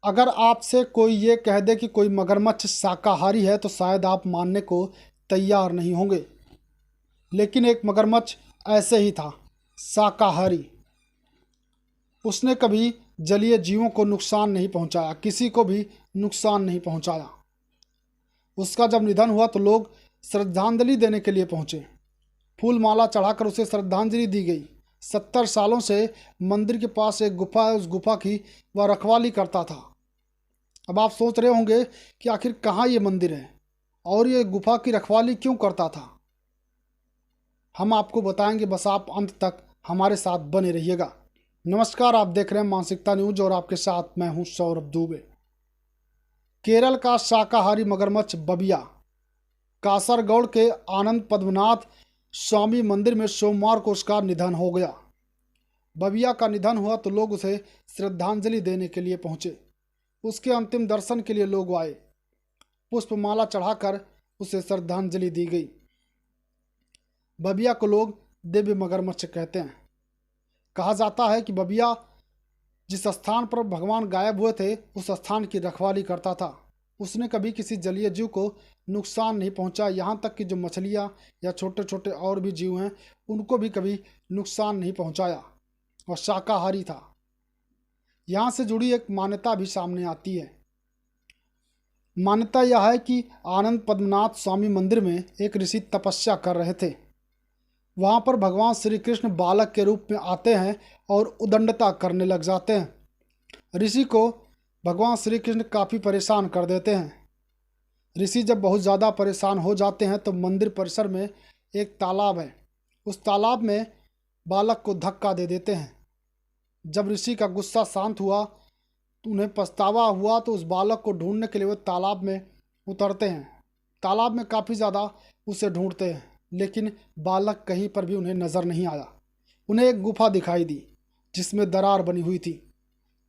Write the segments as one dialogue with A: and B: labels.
A: अगर आपसे कोई ये कह दे कि कोई मगरमच्छ शाकाहारी है तो शायद आप मानने को तैयार नहीं होंगे, लेकिन एक मगरमच्छ ऐसे ही था, शाकाहारी। उसने कभी जलीय जीवों को नुकसान नहीं पहुंचाया, किसी को भी नुकसान नहीं पहुंचाया। उसका जब निधन हुआ तो लोग श्रद्धांजलि देने के लिए पहुंचे। फूल माला चढ़ाकर उसे श्रद्धांजलि दी गई। 70 सालों से मंदिर के पास एक गुफा है, उस गुफा की वह रखवाली करता था। अब आप सोच रहे होंगे कि आखिर कहाँ ये मंदिर है और ये गुफा की रखवाली क्यों करता था। हम आपको बताएंगे, बस आप अंत तक हमारे साथ बने रहिएगा। नमस्कार, आप देख रहे हैं मानसिकता न्यूज और आपके साथ मैं हूं सौरभ दुबे। केरल का शाकाहारी मगरमच्छ बबिया कासरगौड़ के आनंद पद्मनाथ स्वामी मंदिर में सोमवार को उसका निधन हो गया। बबिया का निधन हुआ तो लोग उसे श्रद्धांजलि देने के लिए पहुंचे। उसके अंतिम दर्शन के लिए लोग आए। पुष्पमाला चढ़ाकर उसे श्रद्धांजलि दी गई। बबिया को लोग दिव्य मगरमच्छ कहते हैं। कहा जाता है कि बबिया जिस स्थान पर भगवान गायब हुए थे उस स्थान की रखवाली करता था। उसने कभी किसी जलीय जीव को नुकसान नहीं पहुंचा, यहाँ तक कि जो मछलियाँ या छोटे छोटे और भी जीव हैं उनको भी कभी नुकसान नहीं पहुंचाया और शाकाहारी था। यहाँ से जुड़ी एक मान्यता भी सामने आती है। मान्यता यह है कि आनंद पद्मनाथ स्वामी मंदिर में एक ऋषि तपस्या कर रहे थे। वहाँ पर भगवान श्री कृष्ण बालक के रूप में आते हैं और उदंडता करने लग जाते हैं। ऋषि को भगवान श्री कृष्ण काफ़ी परेशान कर देते हैं। ऋषि जब बहुत ज़्यादा परेशान हो जाते हैं तो मंदिर परिसर में एक तालाब है, उस तालाब में बालक को धक्का दे देते हैं। जब ऋषि का गुस्सा शांत हुआ तो उन्हें पछतावा हुआ तो उस बालक को ढूंढने के लिए वो तालाब में उतरते हैं। तालाब में काफ़ी ज़्यादा उसे ढूंढते हैं, लेकिन बालक कहीं पर भी उन्हें नज़र नहीं आया। उन्हें एक गुफा दिखाई दी जिसमें दरार बनी हुई थी।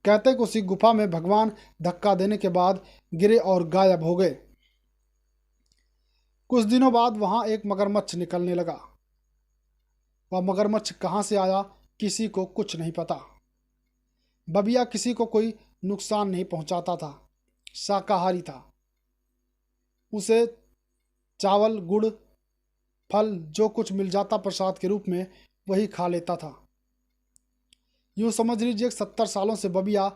A: कहते कि उसी गुफा में भगवान धक्का देने के बाद गिरे और गायब हो गए। कुछ दिनों बाद वहाँ एक मगरमच्छ निकलने लगा। वह मगरमच्छ कहाँ से आया किसी को कुछ नहीं पता। बबिया किसी को कोई नुकसान नहीं पहुंचाता था, शाकाहारी था। उसे चावल, गुड़, फल जो कुछ मिल जाता प्रसाद के रूप में वही खा लेता था। यूँ समझ लीजिए 70 सालों से बबिया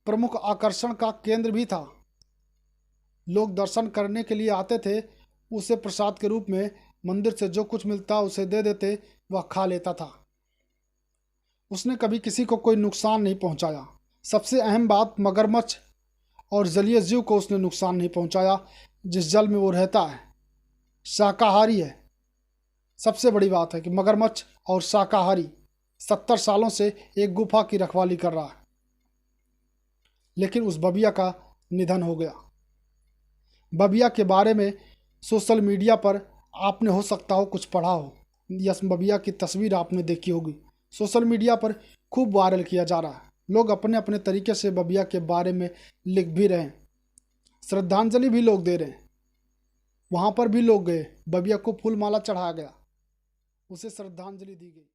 A: प्रमुख आकर्षण का केंद्र भी था। लोग दर्शन करने के लिए आते थे, उसे प्रसाद के रूप में मंदिर से जो कुछ मिलता उसे दे देते, वह खा लेता था। उसने कभी किसी को कोई नुकसान नहीं पहुंचाया। सबसे अहम बात, मगरमच्छ और जलीय जीव को उसने नुकसान नहीं पहुंचाया जिस जल में वो रहता है। शाकाहारी है। सबसे बड़ी बात है कि मगरमच्छ और शाकाहारी 70 सालों से एक गुफा की रखवाली कर रहा है, लेकिन उस बबिया का निधन हो गया। बबिया के बारे में सोशल मीडिया पर आपने हो सकता हो कुछ पढ़ा हो या बबिया की तस्वीर आपने देखी होगी। सोशल मीडिया पर खूब वायरल किया जा रहा है। लोग अपने अपने तरीके से बबिया के बारे में लिख भी रहे हैं, श्रद्धांजलि भी लोग दे रहे हैं। वहाँ पर भी लोग गए, बबिया को फूल माला चढ़ाया गया, उसे श्रद्धांजलि दी गई।